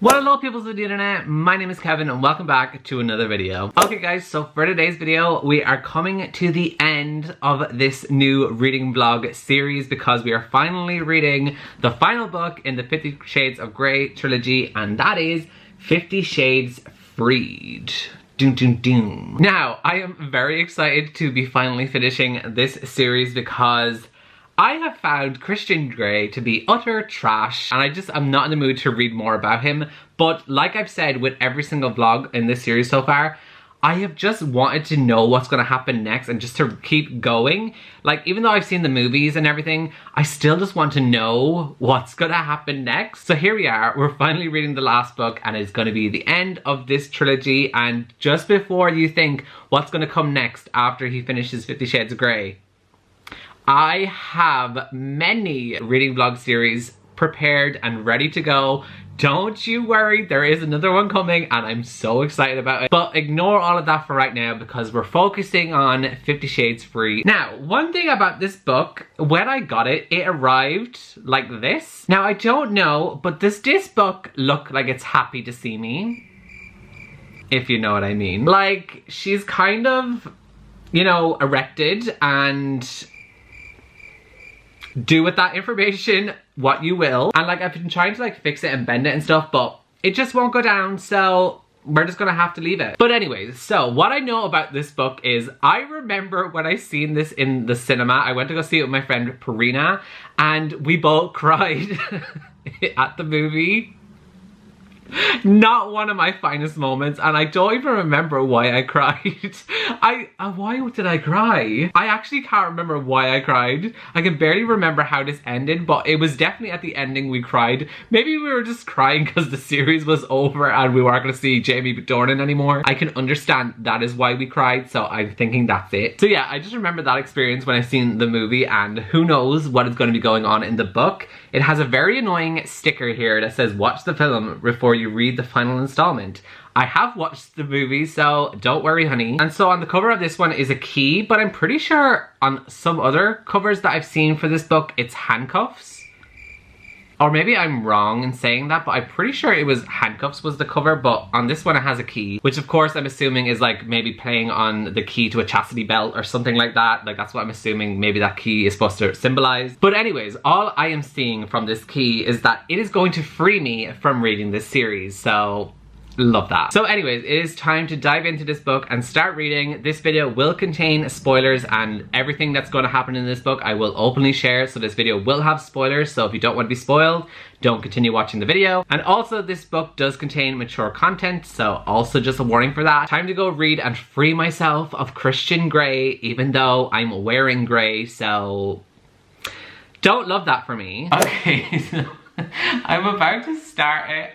What hello peoples of the internet, my name is Kevin and welcome back to another video. Okay guys, so for today's video, we are coming to the end of this new reading vlog series because we are finally reading the final book in the 50 Shades of Grey trilogy, and that is 50 Shades Freed. Doom, doom, doom. Now, I am very excited to be finally finishing this series because I have found Christian Grey to be utter trash, and I'm not in the mood to read more about him. But like I've said with every single vlog in this series so far, I have just wanted to know what's going to happen next and just to keep going. Like, even though I've seen the movies and everything, I still just want to know what's going to happen next. So here we are, we're finally reading the last book and it's going to be the end of this trilogy. And just before you think what's going to come next after he finishes 50 Shades of Grey, I have many reading vlog series prepared and ready to go. Don't you worry, there is another one coming and I'm so excited about it. But ignore all of that for right now because we're focusing on 50 Shades Freed. Now, one thing about this book, when I got it, it arrived like this. Now, I don't know, but does this book look like it's happy to see me? If you know what I mean. Like, she's kind of, you know, erected, and do with that information what you will. And like, I've been trying to like fix it and bend it and stuff, but it just won't go down, so we're just gonna have to leave it. But anyways, so what I know about this book is I remember when I seen this in the cinema, I went to go see it with my friend Parina, and we both cried at the movie. Not one of my finest moments, and I don't even remember why I cried. Why did I cry? I actually can't remember why I cried. I can barely remember how this ended, but it was definitely at the ending we cried. Maybe we were just crying because the series was over and we weren't going to see Jamie Dornan anymore. I can understand that is why we cried, so I'm thinking that's it. So yeah, I just remember that experience when I seen the movie, and who knows what is going to be going on in the book. It has a very annoying sticker here that says watch the film before you read the final installment. I have watched the movie, so don't worry, honey. And so on the cover of this one is a key, but I'm pretty sure on some other covers that I've seen for this book, it's handcuffs. Or maybe I'm wrong in saying that, but I'm pretty sure it was handcuffs was the cover, but on this one it has a key, which of course I'm assuming is like maybe playing on the key to a chastity belt or something like that. Like, that's what I'm assuming maybe that key is supposed to symbolize. But anyways, all I am seeing from this key is that it is going to free me from reading this series, so love that. So anyways, it is time to dive into this book and start reading. This video will contain spoilers, and everything that's going to happen in this book I will openly share, so this video will have spoilers, so if you don't want to be spoiled, don't continue watching the video. And also, this book does contain mature content, so also just a warning for that. Time to go read and free myself of Christian Grey, even though I'm wearing grey, so don't love that for me. Okay, so I'm about to start it,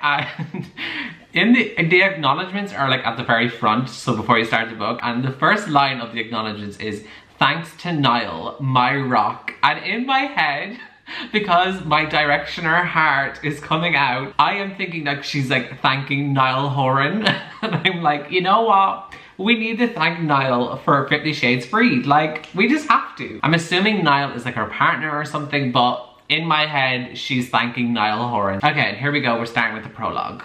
and the acknowledgements are like at the very front, so before you start the book, and the first line of the acknowledgements is thanks to Niall, my rock. And in my head, because my directioner heart is coming out, I am thinking that she's like thanking Niall Horan. And I'm like, you know what? We need to thank Niall for 50 Shades Freed. Like, we just have to. I'm assuming Niall is like her partner or something, but in my head, she's thanking Niall Horan. Okay, and here we go. We're starting with the prologue.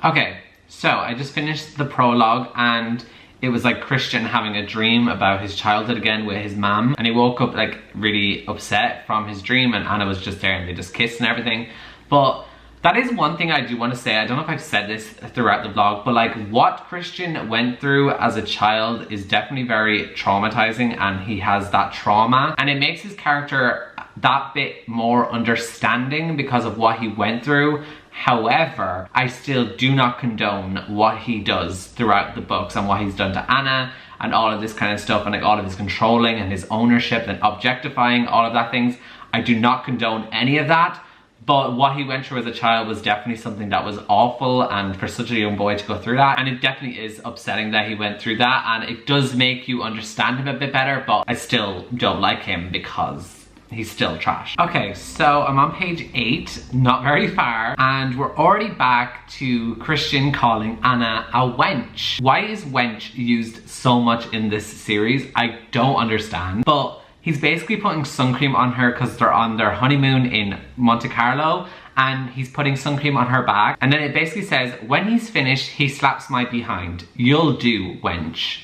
Okay, so I just finished the prologue, and it was like Christian having a dream about his childhood again with his mom, and he woke up like really upset from his dream, and Anna was just there and they just kissed and everything. But that is one thing I do want to say. I don't know if I've said this throughout the vlog, but like what Christian went through as a child is definitely very traumatizing, and he has that trauma, and it makes his character that bit more understanding because of what he went through. However, I still do not condone what he does throughout the books and what he's done to Anna and all of this kind of stuff, and like all of his controlling and his ownership and objectifying, all of that things. I do not condone any of that, but what he went through as a child was definitely something that was awful, and for such a young boy to go through that, and it definitely is upsetting that he went through that, and it does make you understand him a bit better, but I still don't like him because he's still trash. Okay, so I'm on page 8, not very far, and we're already back to Christian calling Anna a wench. Why is wench used so much in this series? I don't understand, but he's basically putting sun cream on her because they're on their honeymoon in Monte Carlo, and he's putting sun cream on her back, and then it basically says, when he's finished, he slaps my behind. You'll do, wench.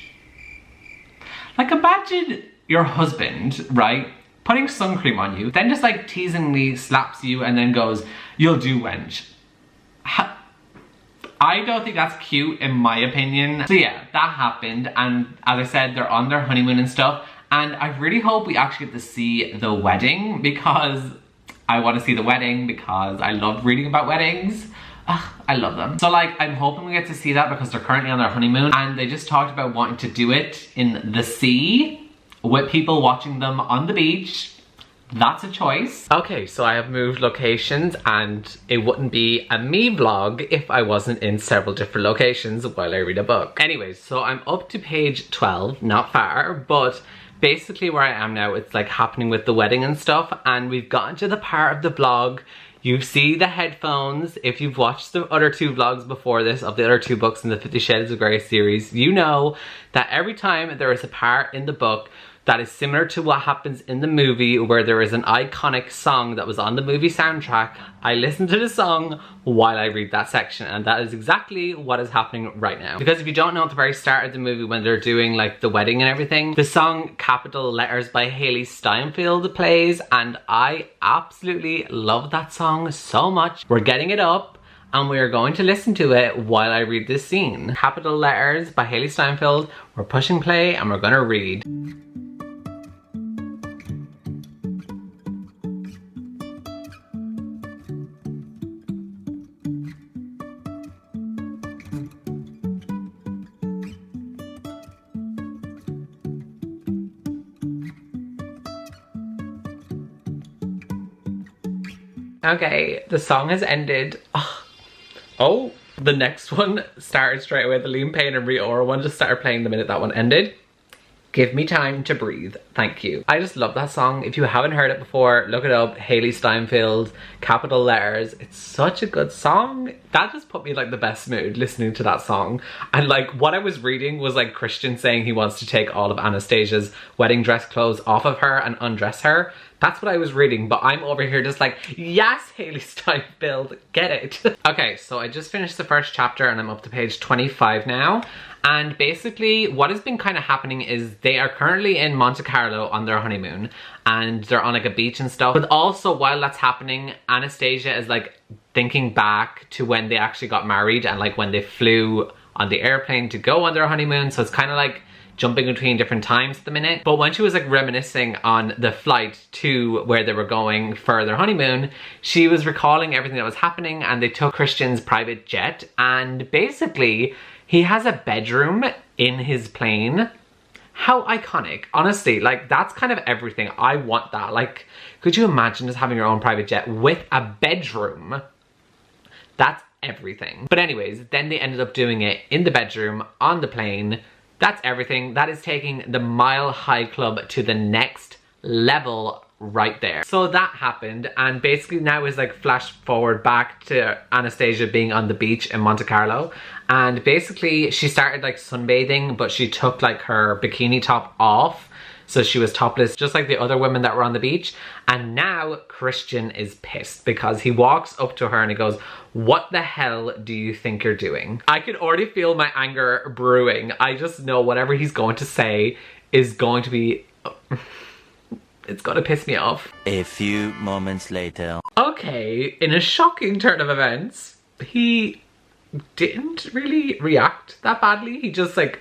Like, imagine your husband, right, putting sun cream on you, then just like teasingly slaps you and then goes, you'll do, wench. I don't think that's cute in my opinion. So yeah, that happened, and as I said, they're on their honeymoon and stuff, and I really hope we actually get to see the wedding, because I want to see the wedding because I love reading about weddings. Ugh, I love them. So like, I'm hoping we get to see that because they're currently on their honeymoon, and they just talked about wanting to do it in the sea with people watching them on the beach. That's a choice. Okay, so I have moved locations, and it wouldn't be a me vlog if I wasn't in several different locations while I read a book. Anyways, so I'm up to page 12, not far, but basically where I am now, it's like happening with the wedding and stuff, and we've gotten to the part of the vlog. You see the headphones. If you've watched the other 2 vlogs before this of the other 2 books in the 50 Shades of Grey series, you know that every time there is a part in the book that is similar to what happens in the movie, where there is an iconic song that was on the movie soundtrack, I listen to the song while I read that section, and that is exactly what is happening right now. Because if you don't know, at the very start of the movie when they're doing like the wedding and everything, the song Capital Letters by Hailee Steinfeld plays, and I absolutely love that song so much. We're getting it up, and we are going to listen to it while I read this scene. Capital Letters by Hailee Steinfeld. We're pushing play and we're gonna read. Okay, the song has ended. Oh, the next one started straight away. The Liam Payne and Rita Ora one just started playing the minute that one ended. Give me time to breathe, thank you. I just love that song. If you haven't heard it before, look it up. Hailee Steinfeld, Capital Letters. It's such a good song. That just put me in like the best mood listening to that song. And like what I was reading was like Christian saying he wants to take all of Anastasia's wedding dress clothes off of her and undress her. That's what I was reading, but I'm over here just like, yes, Hailee Steinfeld, get it. Okay, so I just finished the first chapter and I'm up to page 25 now. And basically what has been kind of happening is they are currently in Monte Carlo on their honeymoon, and they're on like a beach and stuff. But also while that's happening, Anastasia is like thinking back to when they actually got married and like when they flew on the airplane to go on their honeymoon. So it's kind of like jumping between different times at the minute. But when she was like reminiscing on the flight to where they were going for their honeymoon, she was recalling everything that was happening, and they took Christian's private jet, and basically he has a bedroom in his plane. How iconic. Honestly, like that's kind of everything. I want that. Like, could you imagine just having your own private jet with a bedroom? That's everything. But anyways, then they ended up doing it in the bedroom on the plane. That's everything. That is taking the Mile High Club to the next level right there. So that happened, and basically now is like flash forward back to Anastasia being on the beach in Monte Carlo, and basically she started like sunbathing, but she took like her bikini top off, so she was topless just like the other women that were on the beach. And now Christian is pissed because he walks up to her and he goes, what the hell do you think you're doing? I can already feel my anger brewing. I just know whatever he's going to say is going to be it's gonna piss me off. A few moments later. Okay, in a shocking turn of events, he didn't really react that badly. He just like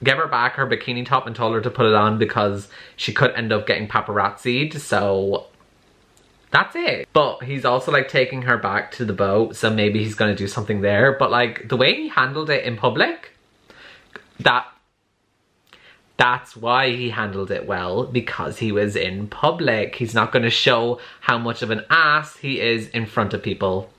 gave her back her bikini top and told her to put it on because she could end up getting paparazzi'd, so that's it. But he's also like taking her back to the boat, so maybe he's gonna do something there. But like the way he handled it in public, that's why he handled it well, because he was in public. He's not going to show how much of an ass he is in front of people.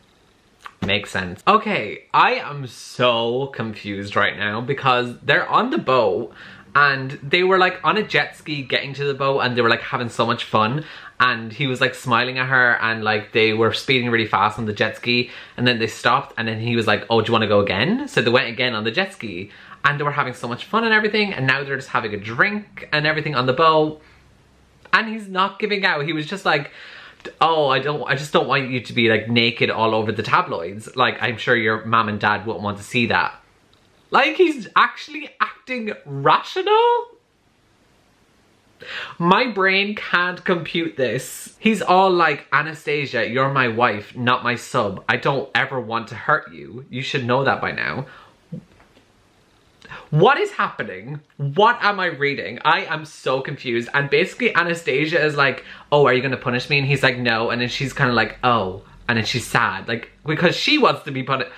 Makes sense. Okay, I am so confused right now because they're on the boat and they were like on a jet ski getting to the boat, and they were like having so much fun. and he was like smiling at her, and like they were speeding really fast on the jet ski, and then they stopped, and then he was like, oh, do you want to go again? So they went again on the jet ski, and they were having so much fun and everything, and now they're just having a drink and everything on the boat, and he's not giving out. He was just like, oh, I just don't want you to be like naked all over the tabloids. Like, I'm sure your mom and dad wouldn't want to see that. Like, he's actually acting rational? My brain can't compute this. He's all like, Anastasia, you're my wife, not my sub. I don't ever want to hurt you. You should know that by now. What is happening? What am I reading? I am so confused. And basically Anastasia is like, oh, are you gonna punish me? And he's like, no. And then she's kind of like, oh. And then she's sad, like, because she wants to be punished.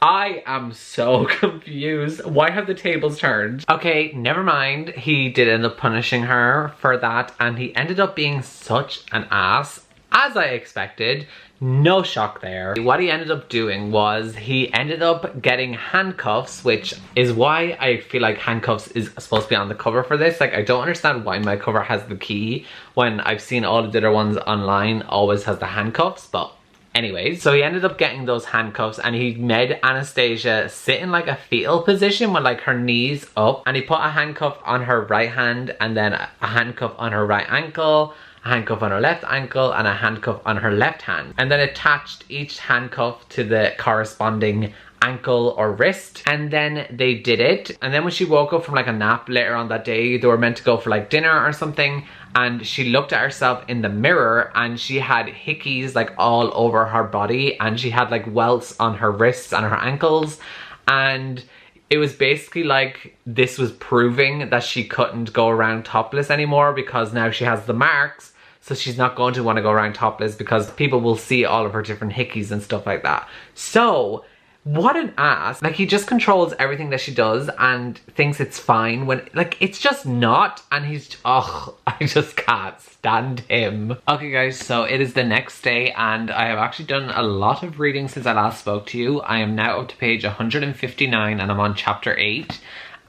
I am so confused. Why have the tables turned? Okay, never mind. He did end up punishing her for that, and he ended up being such an ass, as I expected. No shock there. What he ended up doing was he ended up getting handcuffs, which is why I feel like handcuffs is supposed to be on the cover for this. Like, I don't understand why my cover has the key when I've seen all of the other ones online always has the handcuffs, but anyways, so he ended up getting those handcuffs, and he made Anastasia sit in like a fetal position with like her knees up, and he put a handcuff on her right hand, and then a handcuff on her right ankle, a handcuff on her left ankle, and a handcuff on her left hand, and then attached each handcuff to the corresponding ankle or wrist, and then they did it. And then when she woke up from like a nap later on that day, they were meant to go for like dinner or something, and she looked at herself in the mirror, and she had hickeys like all over her body, and she had like welts on her wrists and her ankles, and it was basically like this was proving that she couldn't go around topless anymore, because now she has the marks, so she's not going to want to go around topless because people will see all of her different hickeys and stuff like that. So what an ass. Like, he just controls everything that she does and thinks it's fine when, like, it's just not. And he's, ugh, I just can't stand him. Okay guys, so it is the next day, and I have actually done a lot of reading since I last spoke to you. I am now up to page 159, and I'm on chapter 8.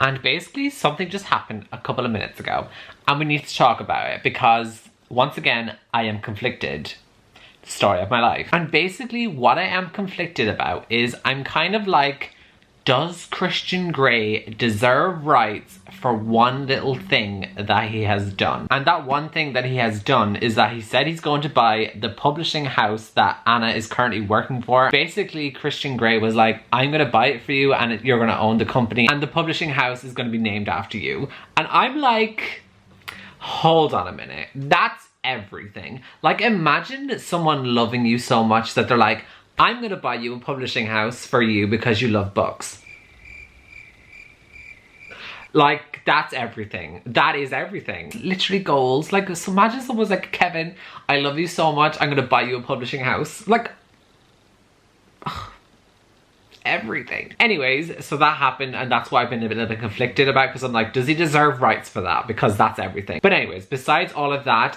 And basically something just happened a couple of minutes ago, and we need to talk about it because, once again, I am conflicted. Story of my life. And basically what I am conflicted about is I'm kind of like, does Christian Grey deserve rights for one little thing that he has done? And that one thing that he has done is that he said he's going to buy the publishing house that Anna is currently working for. Basically Christian Grey was like, I'm going to buy it for you, and you're going to own the company, and the publishing house is going to be named after you. And I'm like, hold on a minute, that's everything. Like, imagine someone loving you so much that they're like, I'm gonna buy you a publishing house for you because you love books. Like, that's everything. That is everything. Literally goals. Like, so imagine someone's like, Kevin, I love you so much, I'm gonna buy you a publishing house. Like, ugh, everything. Anyways, so that happened, and that's why I've been a little bit conflicted about, because I'm like, does he deserve rights for that? Because that's everything. But anyways, besides all of that,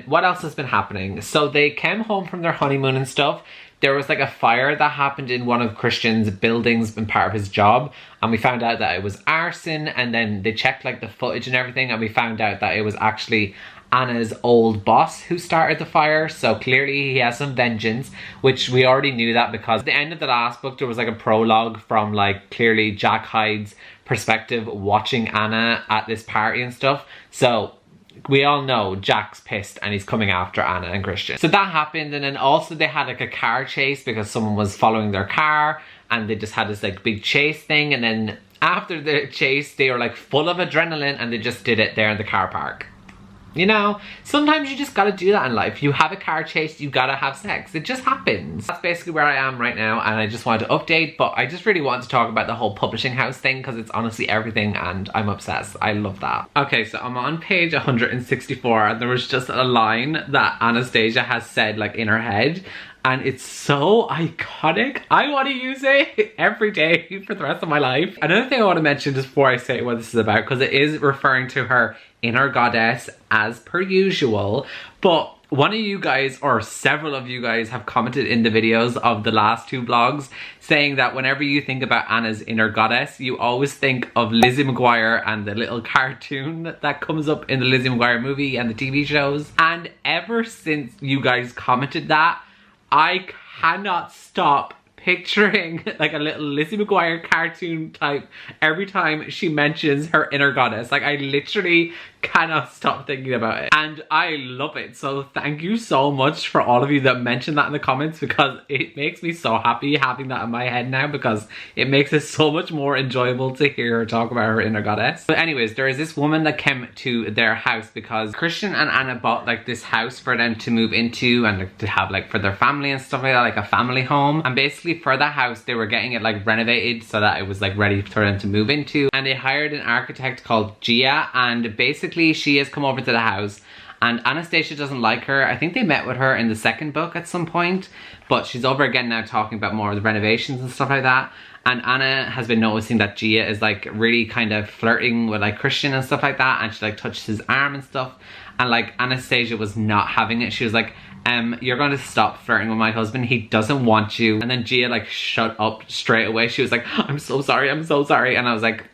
what else has been happening? So they came home from their honeymoon and stuff. There was like a fire that happened in one of Christian's buildings in part of his job, and we found out that it was arson, and then they checked like the footage and everything, and we found out that it was actually Anna's old boss who started the fire. So clearly he has some vengeance, which we already knew that because at the end of the last book there was like a prologue from like clearly Jack Hyde's perspective watching Anna at this party and stuff. So we all know Jack's pissed and he's coming after Anna and Christian. So that happened, and then also they had like a car chase because someone was following their car, and they just had this like big chase thing, and then after the chase they were like full of adrenaline and they just did it there in the car park. You know, sometimes you just gotta do that in life. You have a car chase, you gotta have sex. It just happens. That's basically where I am right now, and I just wanted to update, but I just really wanted to talk about the whole publishing house thing because it's honestly everything, and I'm obsessed. I love that. Okay, so I'm on page 164, and there was just a line that Anastasia has said like in her head, and it's so iconic. I want to use it every day for the rest of my life. Another thing I want to mention just before I say what this is about, because it is referring to her inner goddess as per usual, but One of you guys, or several of you guys, have commented in the videos of the last 2 vlogs saying that whenever you think about Anna's inner goddess, you always think of Lizzie McGuire and the little cartoon that comes up in the Lizzie McGuire movie and the TV shows. And ever since you guys commented that, I cannot stop picturing like a little Lizzie McGuire cartoon type every time she mentions her inner goddess. Like, I literally cannot stop thinking about it, and I love it. So thank you so much for all of you that mentioned that in the comments, because it makes me so happy having that in my head now, because it makes it so much more enjoyable to hear her talk about her inner goddess. But anyways, there is this woman that came to their house because Christian and Anna bought like this house for them to move into and like, to have like for their family and stuff like that, like a family home. And basically for the house, they were getting it like renovated so that it was like ready for them to move into, and they hired an architect called Gia, and basically she has come over to the house, and Anastasia doesn't like her. I think they met with her in the second book at some point, but she's over again now talking about more of the renovations and stuff like that. And Anna has been noticing that Gia is like really kind of flirting with like Christian and stuff like that, and she like touched his arm and stuff, and like Anastasia was not having it. She was like, you're going to stop flirting with my husband, he doesn't want you. And then Gia like shut up straight away. She was like, I'm so sorry, I'm so sorry. And I was like,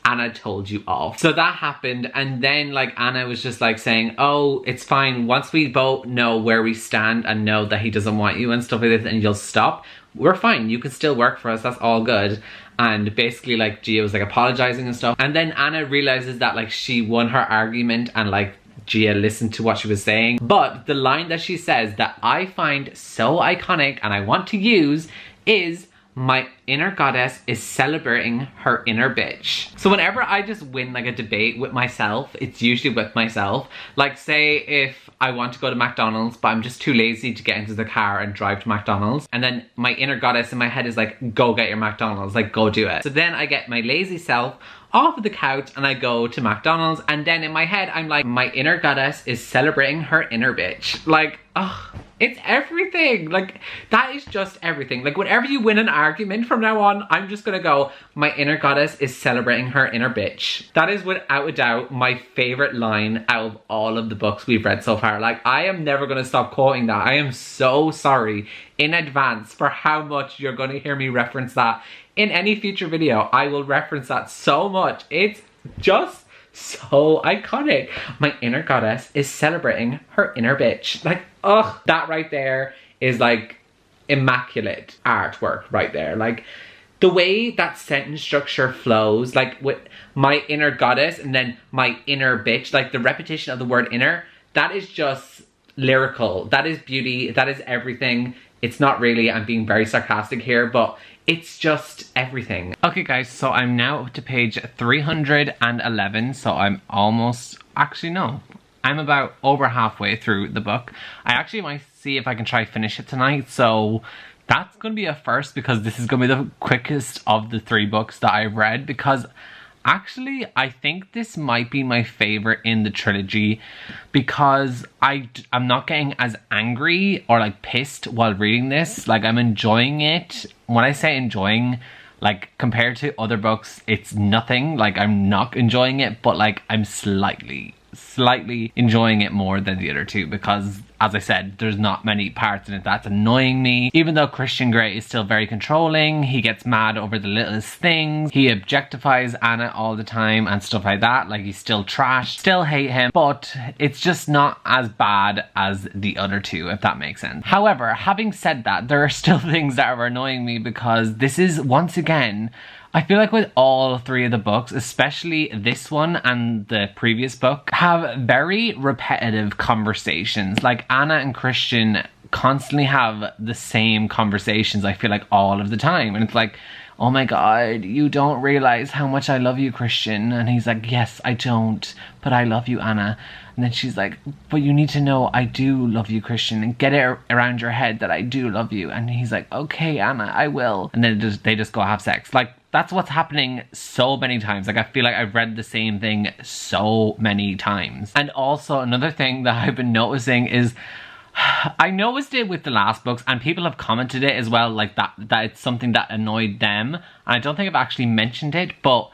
Anna told you off. So that happened, and then like Anna was just like saying, oh, it's fine, once we both know where we stand and know that he doesn't want you and stuff like this, and you'll stop, we're fine, you can still work for us, that's all good. And basically like Gia was like apologizing and stuff, and then Anna realizes that like she won her argument, and like Gia listened to what she was saying. But the line that she says that I find so iconic and I want to use is, my inner goddess is celebrating her inner bitch. So whenever I just win like a debate with myself, it's usually with myself. Like say if I want to go to McDonald's but I'm just too lazy to get into the car and drive to McDonald's, and then my inner goddess in my head is like, go get your McDonald's, like go do it. So then I get my lazy self off of the couch and I go to McDonald's, and then in my head I'm like, my inner goddess is celebrating her inner bitch. Like, ugh, it's everything. Like, that is just everything. Like, whenever you win an argument from now on, I'm just gonna go, my inner goddess is celebrating her inner bitch. That is without a doubt my favorite line out of all of the books we've read so far. Like, I am never gonna stop quoting that. I am so sorry in advance for how much you're gonna hear me reference that in any future video. I will reference that so much. It's just so iconic. My inner goddess is celebrating her inner bitch. Like, ugh, that right there is like immaculate artwork right there. Like, the way that sentence structure flows, like with my inner goddess and then my inner bitch, like the repetition of the word inner, that is just lyrical. That is beauty. That is everything. It's not really, I'm being very sarcastic here, but it's just everything. Okay guys, so I'm now up to page 311, so I'm almost, actually no, I'm about over halfway through the book. I actually might see if I can try finish it tonight, so that's gonna be a first, because this is gonna be the quickest of the 3 books that I've read, because actually I think this might be my favorite in the trilogy, because I'm not getting as angry or like pissed while reading this. Like, I'm enjoying it. When I say enjoying, like compared to other books, it's nothing. Like, I'm not enjoying it, but like I'm slightly enjoying it more than the other 2, because as I said, there's not many parts in it that's annoying me. Even though Christian Grey is still very controlling, he gets mad over the littlest things, he objectifies Anna all the time and stuff like that, like he's still trash, still hate him, but it's just not as bad as the other 2, if that makes sense. However, having said that, there are still things that are annoying me, because this is, once again, I feel like with all 3 of the books, especially this one and the previous book, have very repetitive conversations. Like, Anna and Christian constantly have the same conversations, I feel like, all of the time. And it's like, oh my god, you don't realize how much I love you, Christian. And he's like, yes, I don't, but I love you, Anna. And then she's like, but you need to know I do love you, Christian, and get it around your head that I do love you. And he's like, okay, Anna, I will. And then they just go have sex. Like, that's what's happening so many times. Like, I feel like I've read the same thing so many times. And also another thing that I've been noticing is, I noticed it with the last books, and people have commented it as well, like that it's something that annoyed them. And I don't think I've actually mentioned it, but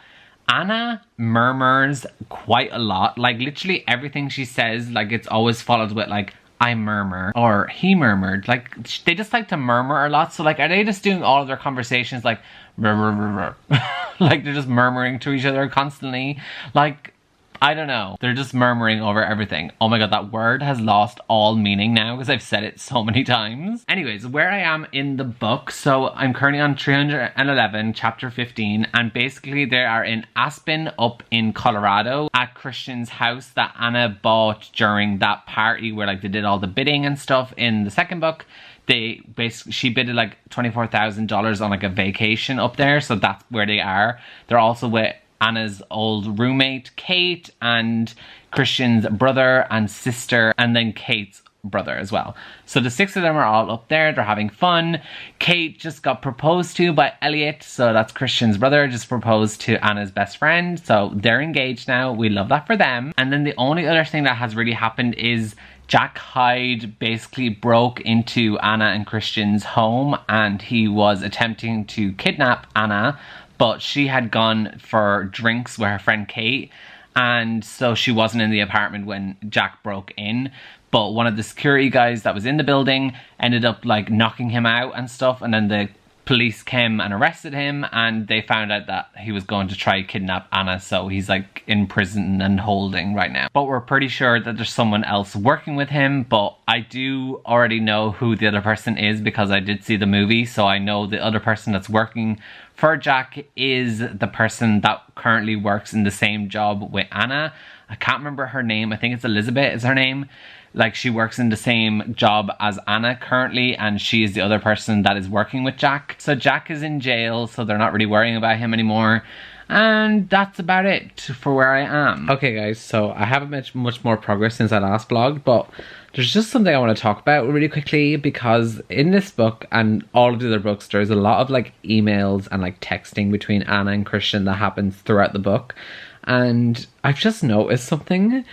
Anna murmurs quite a lot. Like, literally everything she says, like, it's always followed with like, I murmur, or he murmured. Like, they just like to murmur a lot. So, like, are they just doing all of their conversations like, like they're just murmuring to each other constantly? Like, I don't know. They're just murmuring over everything. Oh my god, that word has lost all meaning now because I've said it so many times. Anyways, where I am in the book. So I'm currently on 311, chapter 15. And basically they are in Aspen up in Colorado at Christian's house that Anna bought during that party where like they did all the bidding and stuff in the second book. She bidded like $24,000 on like a vacation up there. So that's where they are. They're also with Anna's old roommate, Kate, and Christian's brother and sister, and then Kate's brother as well. So the 6 of them are all up there. They're having fun. Kate just got proposed to by Elliot. So that's Christian's brother, just proposed to Anna's best friend. So they're engaged now. We love that for them. And then the only other thing that has really happened is Jack Hyde basically broke into Anna and Christian's home and he was attempting to kidnap Anna, but she had gone for drinks with her friend Kate, and so she wasn't in the apartment when Jack broke in. But one of the security guys that was in the building ended up like knocking him out and stuff, and then the police came and arrested him, and they found out that he was going to try kidnap Anna, so he's like in prison and holding right now. But we're pretty sure that there's someone else working with him, but I do already know who the other person is because I did see the movie, so I know the other person that's working for Jack is the person that currently works in the same job with Anna. I can't remember her name. I think it's Elizabeth is her name. Like, she works in the same job as Anna currently, and she is the other person that is working with Jack. So Jack is in jail, so they're not really worrying about him anymore. And that's about it for where I am. Okay guys, so I haven't made much more progress since I last vlogged, but there's just something I want to talk about really quickly, because in this book and all of the other books, there's a lot of like emails and like texting between Anna and Christian that happens throughout the book. And I've just noticed something.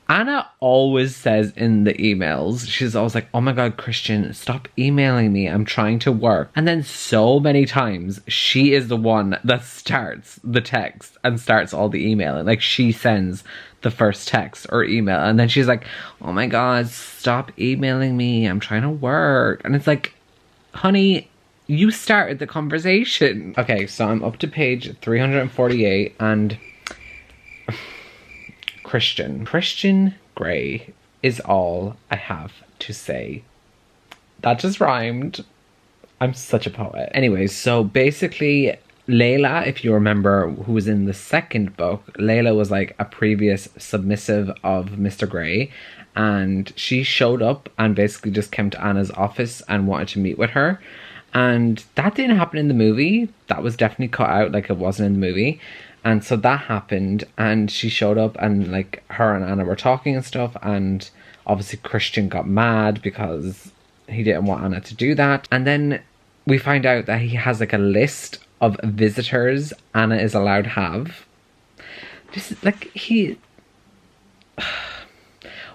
Anna always says in the emails, she's always like, oh my god, Christian, stop emailing me, I'm trying to work. And then so many times, she is the one that starts the text and starts all the emailing. Like, she sends the first text or email, and then she's like, oh my god, stop emailing me, I'm trying to work. And it's like, honey, you started the conversation. Okay, so I'm up to page 348, and Christian Grey is all I have to say. That just rhymed. I'm such a poet. Anyways, so basically, Layla, if you remember, who was in the second book, Layla was like a previous submissive of Mr. Grey, and she showed up and basically just came to Anna's office and wanted to meet with her. And that didn't happen in the movie. That was definitely cut out, like it wasn't in the movie. And so that happened, and she showed up, and like her and Anna were talking and stuff, and obviously Christian got mad because he didn't want Anna to do that. And then we find out that he has like a list of visitors Anna is allowed to have. Just like, he...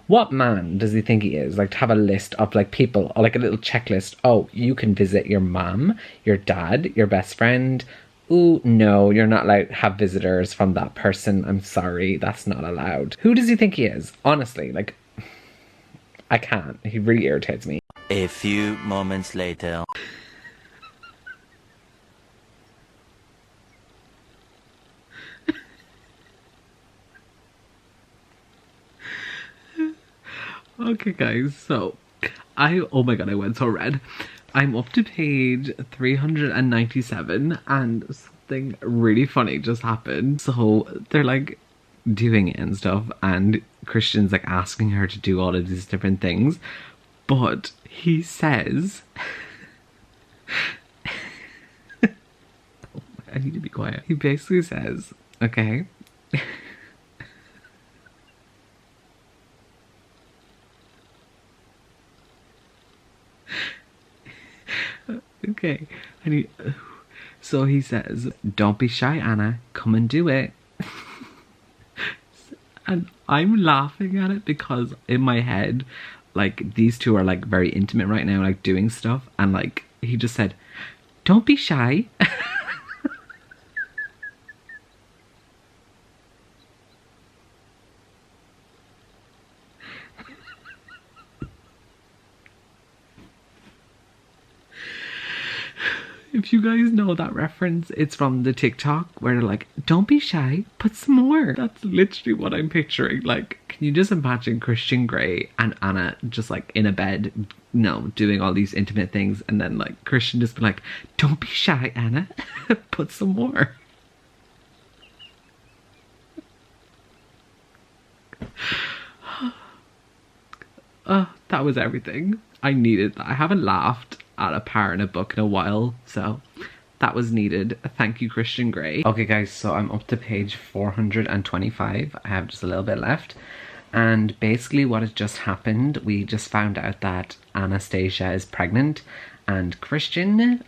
What man does he think he is? Like, to have a list of like people, or like a little checklist. Oh, you can visit your mom, your dad, your best friend. Ooh, no, you're not allowed to have visitors from that person. I'm sorry, that's not allowed. Who does he think he is? Honestly, like, I can't. He really irritates me. A few moments later. Okay guys, so oh my god, I went so red. I'm up to page 397, and something really funny just happened. So they're like doing it and stuff, and Christian's like asking her to do all of these different things, but he says I need to be quiet. He basically says, okay, okay, so he says, don't be shy, Anna, come and do it. And I'm laughing at it because in my head, like, these two are like very intimate right now, like doing stuff, and like he just said, don't be shy. If you guys know that reference, it's from the TikTok where they're like, don't be shy, put some more. That's literally what I'm picturing. Like, can you just imagine Christian Grey and Anna just like in a bed, doing all these intimate things, and then like Christian just be like, don't be shy, Anna, put some more. That was everything. I needed that. I haven't laughed at a part in a book in a while, so that was needed. Thank you, Christian Grey. Okay guys, so I'm up to page 425. I have just a little bit left. And basically what has just happened, we just found out that Anastasia is pregnant, and Christian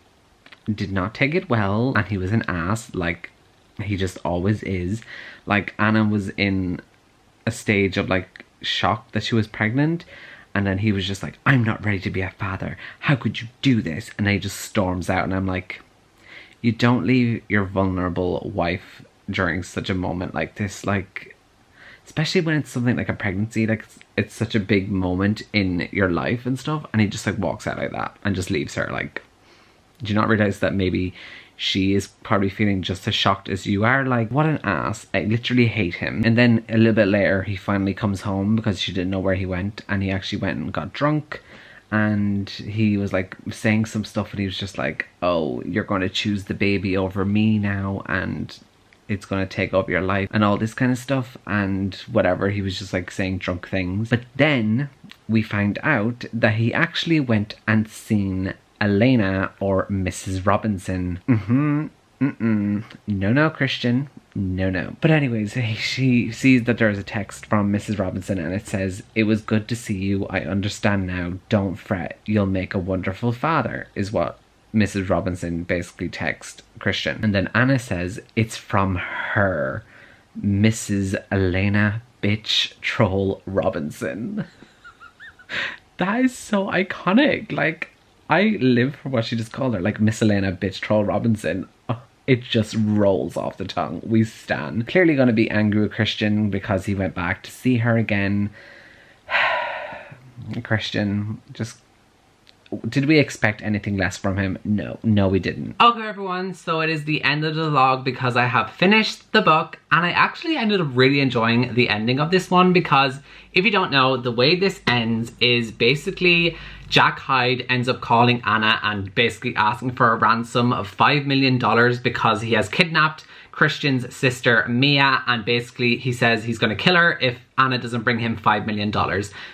did not take it well, and he was an ass, like he just always is. Like, Anna was in a stage of like shock that she was pregnant, and then he was just like, I'm not ready to be a father. How could you do this? And then he just storms out, and I'm like, you don't leave your vulnerable wife during such a moment like this, like, especially when it's something like a pregnancy, like it's such a big moment in your life and stuff, and he just like walks out like that and just leaves her. Like, do you not realize that maybe she is probably feeling just as shocked as you are? Like, what an ass. I literally hate him. And then a little bit later, he finally comes home because she didn't know where he went, and he actually went and got drunk, and he was like saying some stuff, and he was just like, oh, you're going to choose the baby over me now, and it's going to take over your life, and all this kind of stuff, and whatever. He was just like saying drunk things. But then we find out that he actually went and seen Elena, or Mrs. Robinson. No, Christian. No. But anyways, she sees that there's a text from Mrs. Robinson, and it says, it was good to see you. I understand now. Don't fret. You'll make a wonderful father, is what Mrs. Robinson basically texts Christian. And then Anna says, it's from her, Mrs. Elena bitch troll Robinson. That is so iconic. Like, I live for what she just called her, like Miss Elena bitch troll Robinson. Oh, it just rolls off the tongue. We stan. Clearly going to be angry with Christian because he went back to see her again. Christian, just, did we expect anything less from him? No, we didn't. Okay, everyone, so it is the end of the vlog because I have finished the book, and I actually ended up really enjoying the ending of this one, because if you don't know, the way this ends is basically Jack Hyde ends up calling Anna and basically asking for a ransom of $5 million because he has kidnapped Christian's sister Mia, and basically he says he's going to kill her if Anna doesn't bring him $5 million.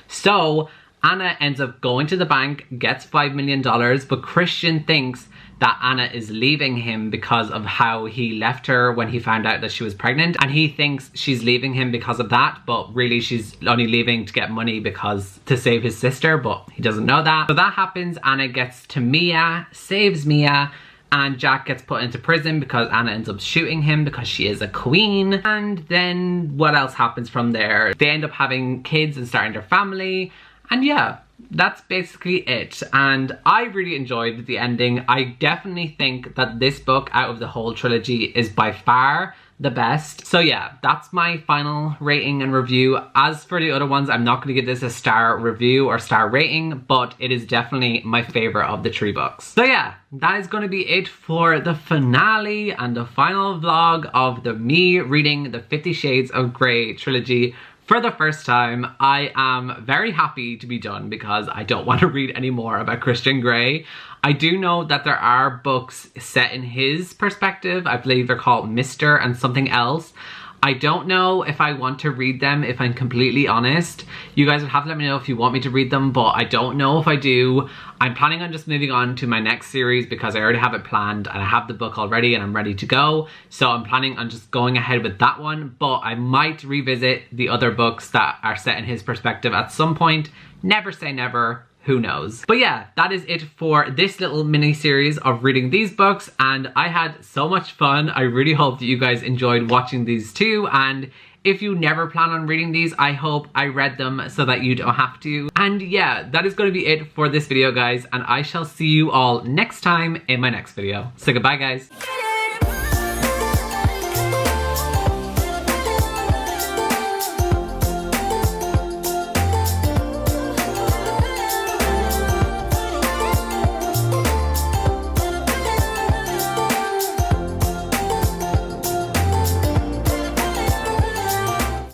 So Anna ends up going to the bank, gets $5 million, but Christian thinks that Anna is leaving him because of how he left her when he found out that she was pregnant, and he thinks she's leaving him because of that, but really she's only leaving to get money to save his sister, but he doesn't know that. So that happens. Anna gets to Mia, saves Mia, and Jack gets put into prison because Anna ends up shooting him because she is a queen. And then what else happens from there? They end up having kids and starting their family, and yeah, that's basically it. And I really enjoyed the ending. I definitely think that this book out of the whole trilogy is by far the best. So yeah, that's my final rating and review. As for the other ones, I'm not going to give this a star review or star rating, but it is definitely my favorite of the 3 books. So yeah, that is going to be it for the finale and the final vlog of me reading the 50 Shades of Grey trilogy for the first time. I am very happy to be done because I don't want to read any more about Christian Grey. I do know that there are books set in his perspective. I believe they're called Mr. and something else. I don't know if I want to read them, if I'm completely honest. You guys would have to let me know if you want me to read them, but I don't know if I do. I'm planning on just moving on to my next series because I already have it planned and I have the book already and I'm ready to go. So I'm planning on just going ahead with that one, but I might revisit the other books that are set in his perspective at some point. Never say never. Who knows? But yeah, that is it for this little mini series of reading these books, and I had so much fun. I really hope that you guys enjoyed watching these too, and if you never plan on reading these, I hope I read them so that you don't have to. And yeah, that is going to be it for this video, guys, and I shall see you all next time in my next video. So goodbye, guys.